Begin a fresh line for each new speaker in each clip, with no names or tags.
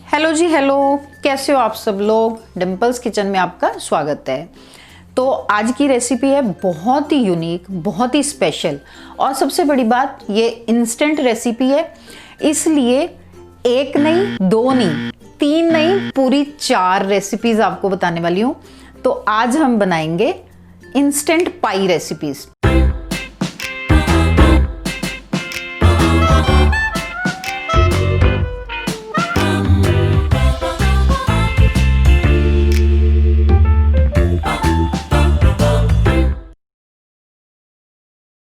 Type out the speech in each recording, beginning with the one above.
Hello जी, hello. कैसे हो आप सब लोग? डिम्पल्स किचन में आपका स्वागत है। तो आज की रेसिपी है बहुत ही यूनिक, बहुत ही स्पेशल और सबसे बड़ी बात ये इंस्टेंट रेसिपी है, इसलिए एक नहीं, दो नहीं, तीन नहीं, पूरी 4 रेसिपीज आपको बताने वाली हूँ। तो आज हम बनाएंगे इंस्टेंट पाई रेसिपीज।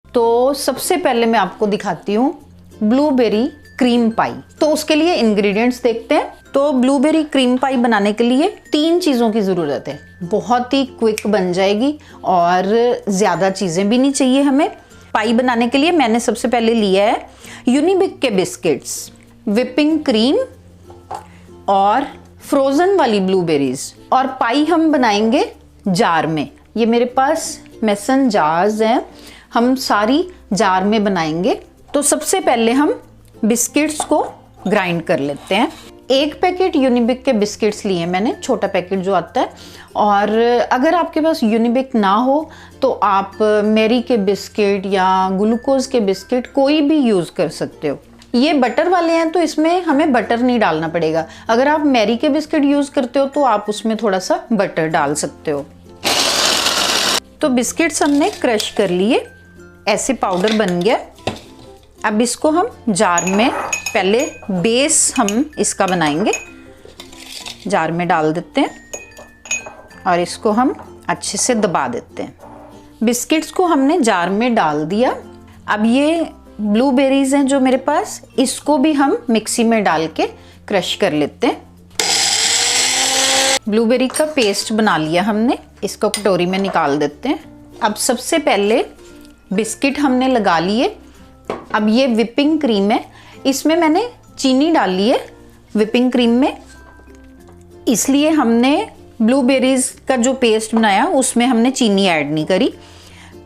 तो सबसे पहले मैं आपको दिखाती हूँ ब्लूबेरी क्रीम पाई। तो उसके लिए इंग्रेडिएंट्स देखते हैं। तो ब्लूबेरी क्रीम पाई बनाने के लिए 3 चीज़ों की ज़रूरत है। बहुत ही क्विक बन जाएगी और ज़्यादा चीज़ें भी नहीं चाहिए हमें। पाई बनाने के लिए मैंने सबसे पहले लिया है यूनिबिक के बिस्किट्स, विपिंग क्रीम और फ्रोज़न वाली ब्लूबेरीज। और पाई हम बनाएंगे जार में। ये मेरे पास मेसन जार्स हैं, हम सारी जार में बनाएंगे। तो सबसे पहले हम बिस्किट्स को ग्राइंड कर लेते हैं। 1 पैकेट यूनिबिक के बिस्किट्स लिए मैंने, छोटा पैकेट जो आता है। और अगर आपके पास यूनिबिक ना हो तो आप मैरी के बिस्किट या ग्लूकोज के बिस्किट कोई भी यूज़ कर सकते हो। ये बटर वाले हैं तो इसमें हमें बटर नहीं डालना पड़ेगा। अगर आप मैरी के बिस्किट यूज़ करते हो तो आप उसमें थोड़ा सा बटर डाल सकते हो। तो बिस्किट्स हमने क्रश कर लिए, ऐसे पाउडर बन गया। अब इसको हम जार में, पहले बेस हम इसका बनाएंगे, जार में डाल देते हैं और इसको हम अच्छे से दबा देते हैं। बिस्किट्स को हमने जार में डाल दिया। अब ये ब्लूबेरीज हैं जो मेरे पास, इसको भी हम मिक्सी में डाल के क्रश कर लेते हैं। ब्लूबेरी का पेस्ट बना लिया हमने, इसको कटोरी में निकाल देते हैं। अब सबसे पहले बिस्किट हमने लगा लिए। अब ये विपिंग क्रीम है, इसमें मैंने चीनी डाली है विपिंग क्रीम में, इसलिए हमने ब्लूबेरीज का जो पेस्ट बनाया उसमें हमने चीनी ऐड नहीं करी।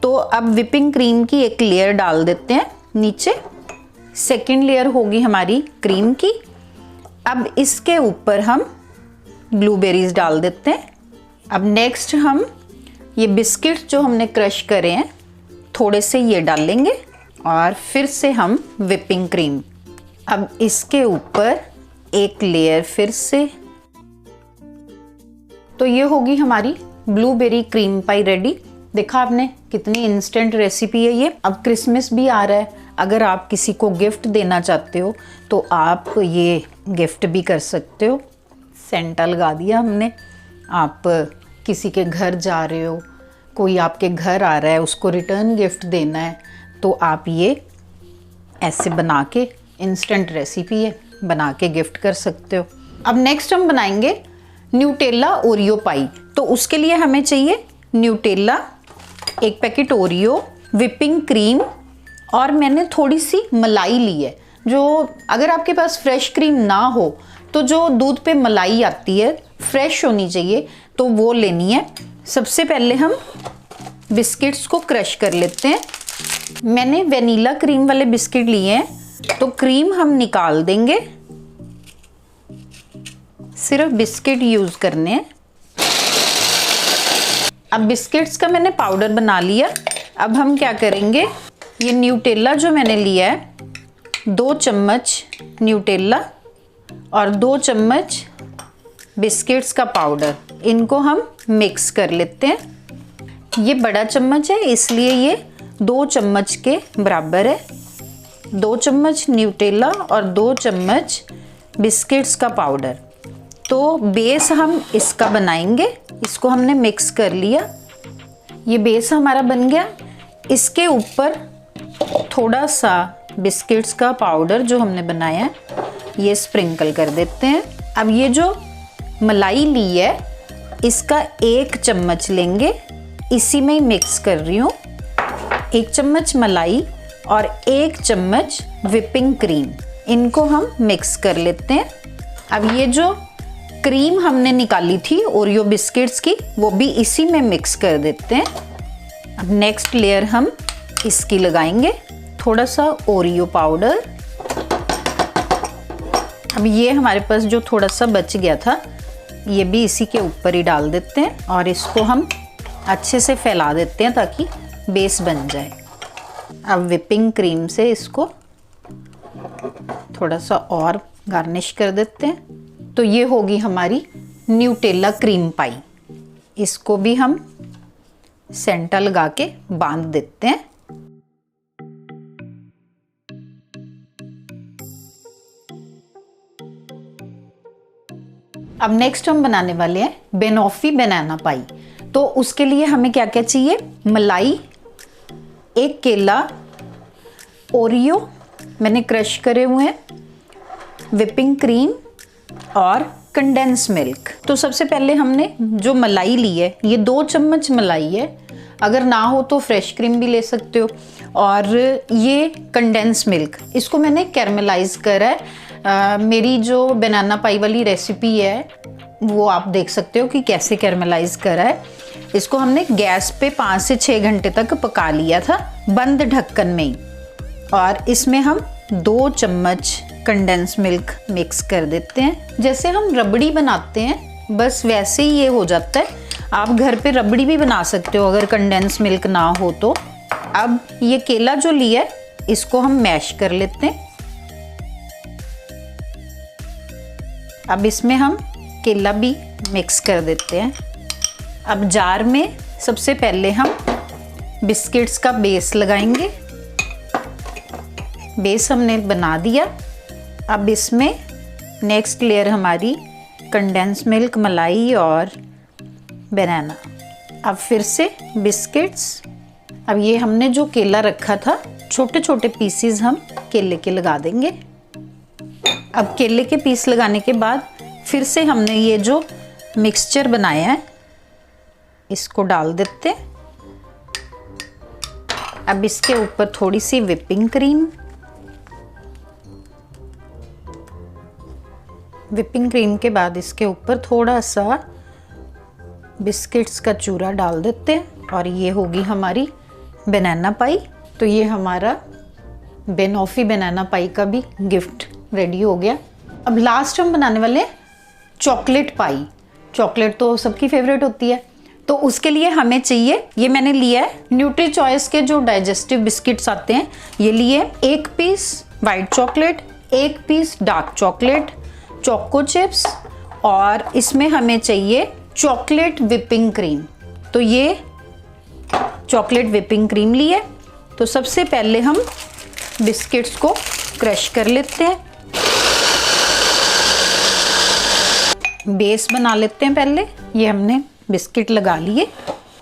तो अब विपिंग क्रीम की एक लेयर डाल देते हैं नीचे। सेकंड लेयर होगी हमारी क्रीम की। अब इसके ऊपर हम ब्लूबेरीज डाल देते हैं। अब नेक्स्ट हम ये बिस्किट जो हमने क्रश करे हैं थोड़े से ये डालेंगे और फिर से हम विपिंग क्रीम। अब इसके ऊपर एक लेयर फिर से। तो ये होगी हमारी ब्लूबेरी क्रीम पाई रेडी। देखा आपने कितनी इंस्टेंट रेसिपी है ये। अब क्रिसमस भी आ रहा है, अगर आप किसी को गिफ्ट देना चाहते हो तो आप ये गिफ्ट भी कर सकते हो। सेंटा लगा दिया हमने। आप किसी के घर जा रहे हो, कोई आपके घर आ रहा है, उसको रिटर्न गिफ्ट देना है, तो आप ये ऐसे बना के, इंस्टेंट रेसिपी है, बना के गिफ्ट कर सकते हो। अब नेक्स्ट हम बनाएंगे न्यूटेला ओरियो पाई। तो उसके लिए हमें चाहिए Nutella, 1 packet Oreo, whipping cream और मैंने थोड़ी सी मलाई ली है। जो अगर आपके पास फ्रेश क्रीम ना हो तो जो दूध पे मलाई आती है फ्रेश होनी चाहिए, तो वो लेनी है। सबसे पहले हम बिस्किट्स को क्रश कर लेते हैं। मैंने वेनिला क्रीम वाले बिस्किट लिए हैं, तो क्रीम हम निकाल देंगे, सिर्फ बिस्किट यूज करने हैं। अब बिस्किट्स का मैंने पाउडर बना लिया। अब हम क्या करेंगे, ये न्यूटेला जो मैंने लिया है, 2 चम्मच न्यूटेला और 2 चम्मच बिस्किट्स का पाउडर, इनको हम मिक्स कर लेते हैं। ये बड़ा चम्मच है इसलिए ये 2 चम्मच के बराबर है। 2 चम्मच न्यूटेला और 2 चम्मच बिस्किट्स का पाउडर। तो बेस हम इसका बनाएंगे। इसको हमने मिक्स कर लिया, ये बेस हमारा बन गया। इसके ऊपर थोड़ा सा बिस्किट्स का पाउडर जो हमने बनाया ये स्प्रिंकल कर देते हैं। अब ये जो मलाई ली है इसका 1 चम्मच लेंगे, इसी में ही मिक्स कर रही हूँ। 1 चम्मच मलाई और 1 चम्मच विपिंग क्रीम, इनको हम मिक्स कर लेते हैं। अब ये जो क्रीम हमने निकाली थी ओरियो बिस्किट्स की, वो भी इसी में मिक्स कर देते हैं। अब नेक्स्ट लेयर हम इसकी लगाएंगे, थोड़ा सा ओरियो पाउडर। अब ये हमारे पास जो थोड़ा सा बच गया था ये भी इसी के ऊपर ही डाल देते हैं और इसको हम अच्छे से फैला देते हैं ताकि बेस बन जाए। अब व्हिपिंग क्रीम से इसको थोड़ा सा और गार्निश कर देते हैं। तो ये होगी हमारी न्यूटेला क्रीम पाई। इसको भी हम सेंटर लगा के बांध देते हैं। अब नेक्स्ट हम बनाने वाले हैं बेनॉफी बनाना पाई। तो उसके लिए हमें क्या क्या चाहिए? मलाई, एक केला, ओरियो मैंने क्रश करे हुए हैं, व्हिपिंग क्रीम और कंडेंस मिल्क। तो सबसे पहले हमने जो मलाई ली है ये 2 चम्मच मलाई है, अगर ना हो तो फ्रेश क्रीम भी ले सकते हो। और ये कंडेंस मिल्क, इसको मैंने कैरमलाइज करा है। मेरी जो बनाना पाई वाली रेसिपी है वो आप देख सकते हो कि कैसे कैरमलाइज करा है। इसको हमने गैस पे 5 से 6 घंटे तक पका लिया था बंद ढक्कन में ही। और इसमें हम 2 चम्मच कंडेंस मिल्क मिक्स कर देते हैं। जैसे हम रबड़ी बनाते हैं बस वैसे ही ये हो जाता है। आप घर पे रबड़ी भी बना सकते हो अगर कंडेंस मिल्क ना हो तो। अब ये केला जो लिया है इसको हम मैश कर लेते हैं। अब इसमें हम केला भी मिक्स कर देते हैं। अब जार में सबसे पहले हम बिस्किट्स का बेस लगाएंगे। बेस हमने बना दिया। अब इसमें नेक्स्ट लेयर हमारी कंडेंस मिल्क, मलाई और बनाना। अब फिर से बिस्किट्स। अब ये हमने जो केला रखा था छोटे छोटे पीसीज हम केले के लगा देंगे। अब केले के पीस लगाने के बाद फिर से हमने ये जो मिक्सचर बनाया है इसको डाल देते हैं। अब इसके ऊपर थोड़ी सी व्हिपिंग क्रीम। व्हिपिंग क्रीम के बाद इसके ऊपर थोड़ा सा बिस्किट्स का चूरा डाल देते हैं और ये होगी हमारी बनाना पाई। तो ये हमारा बेनॉफी बनाना पाई का भी गिफ्ट रेडी हो गया। अब लास्ट हम बनाने वाले हैं चॉकलेट पाई। चॉकलेट तो सबकी फेवरेट होती है, तो उसके लिए हमें चाहिए, ये मैंने लिया है न्यूट्री चॉइस के जो डाइजेस्टिव बिस्किट्स आते हैं ये लिए। 1 piece white chocolate, 1 piece dark chocolate, choco chips और इसमें हमें चाहिए चॉकलेट व्हिपिंग क्रीम। तो ये चॉकलेट व्हिपिंग क्रीम ली है। तो सबसे पहले हम बिस्किट्स को क्रश कर लेते हैं, बेस बना लेते हैं। पहले ये हमने बिस्किट लगा लिए,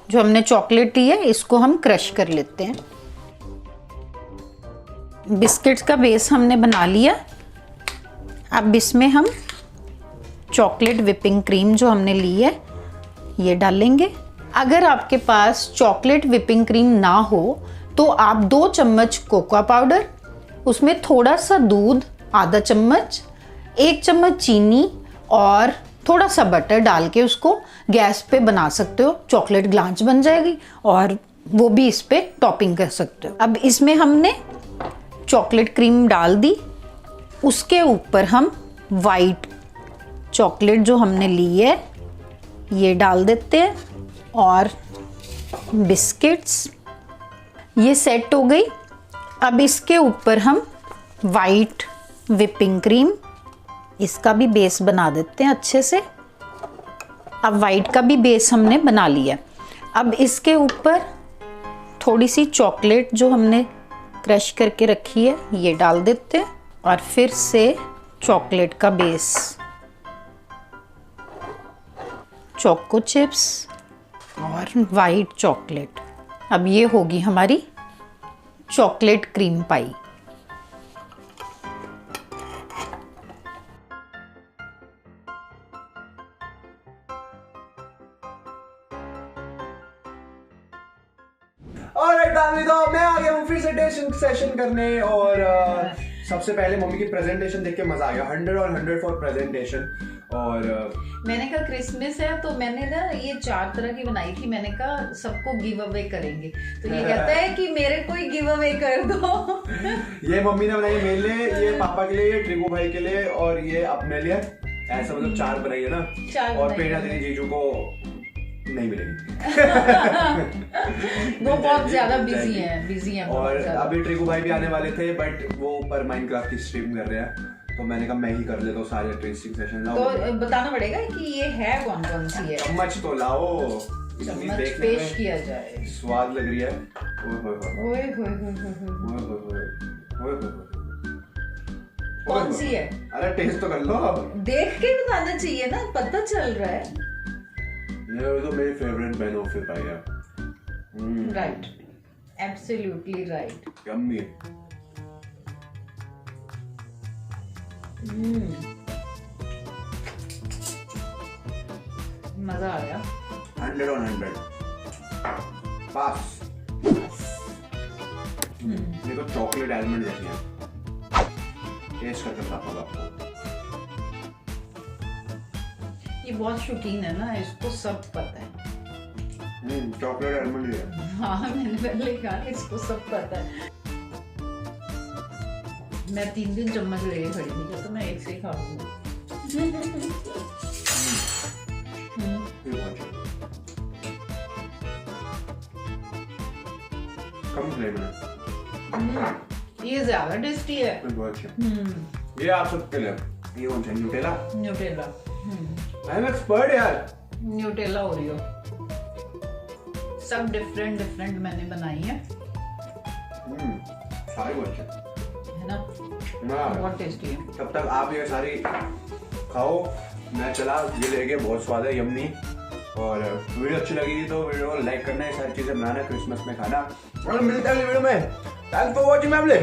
जो हमने चॉकलेट ली है इसको हम क्रश कर लेते हैं। बिस्किट्स का बेस हमने बना लिया। अब इसमें हम चॉकलेट व्हिपिंग क्रीम जो हमने ली है ये डालेंगे। अगर आपके पास चॉकलेट व्हिपिंग क्रीम ना हो तो आप 2 चम्मच कोकोआ पाउडर, उसमें थोड़ा सा दूध आधा चम्मच, 1 चम्मच चीनी और थोड़ा सा बटर डाल के उसको गैस पे बना सकते हो। चॉकलेट ग्लांच बन जाएगी और वो भी इस पे टॉपिंग कर सकते हो। अब इसमें हमने चॉकलेट क्रीम डाल दी, उसके ऊपर हम वाइट चॉकलेट जो हमने ली है ये डाल देते हैं और बिस्किट्स, ये सेट हो गई। अब इसके ऊपर हम वाइट व्हिपिंग क्रीम, इसका भी बेस बना देते हैं अच्छे से। अब वाइट का भी बेस हमने बना लिया। अब इसके ऊपर थोड़ी सी चॉकलेट जो हमने क्रश करके रखी है ये डाल देते हैं और फिर से चॉकलेट का बेस, चोको चिप्स और वाइट चॉकलेट। अब ये होगी हमारी चॉकलेट क्रीम पाई।
ऑलराइट फैमिली, तो मैं आ गया हूँ फिर से टेस्ट सेशन करने और सबसे पहले मम्मी की प्रेजेंटेशन देख के मजा आ गया। 100 और 100 फॉर प्रेजेंटेशन। और
मैंने कहा क्रिसमस है तो मैंने ना ये 4 तरह की बनाई थी। मैंने कहा सबको गिव अवे करेंगे, तो ये कहता है कि मेरे को ही गिव अवे कर दो।
ये मम्मी ने बनाई मेरे लिए, ये पापा के लिए, ये ट्रिगू भाई के लिए और ये अपने लिए। ऐसा मतलब 4 बनाई है ना। और प्रेरणा दीदी जीजू को नहीं मिलेगी।
वो बहुत ज्यादा बिजी हैं।
और अभी ट्रिगू भाई भी आने वाले थे, बट वो ऊपर माइनक्राफ्ट की स्ट्रीम कर रहे हैं, तो मैंने कहा मैं ही कर लेता हूँ सारे ट्रेसिंग सेशन।
तो बताना पड़ेगा कि ये है कौन कौन सी है।
चम्मच तो लाओ,
चम्मच पेश किया जाए।
स्वाद लग रही है।
ओए कौन सी है?
अरे टेस्ट तो कर लो।
देख के बताना चाहिए ना, पता चल रहा है।
ये तो मेरी फेवरेट बैन ऑफ पाई है।
Right, absolutely right.
यम्मी।
मजा आया।
100 on 100 पास। ये तो चॉकलेट आलमंड जैसी है। टेस्ट करके बताता हूँ आपको।
ये बहुत शौकीन है ना, इसको सब पता है।
चॉकलेट आलमंड है।
हाँ, मैंने पहले कहा इसको सब पता है। मैं 3 चम्मच लेके खड़ी थी, तो मैं एक से ही खा लूंगी।
कम फ्लेम है।
ये ज्यादा टेस्टी है।
बहुत अच्छा। ये आप सबके लिए। ये कौन सा Nutella?
Nutella.
I am expert यार।
न्यूटेला ओरियो सब डिफरेंट मैंने बनाई है।
सारी बहुत अच्छी
है ना, बहुत टेस्टी है।
तब तक आप ये सारी खाओ, मैं चला। ये लेके बहुत स्वाद है, यम्मी। और वीडियो अच्छी लगी तो वीडियो को लाइक करना, ये सारी चीजें बनाना, क्रिसमस में खाना। और मिलते हैं अगली वीडियो में। Thanks for watching family.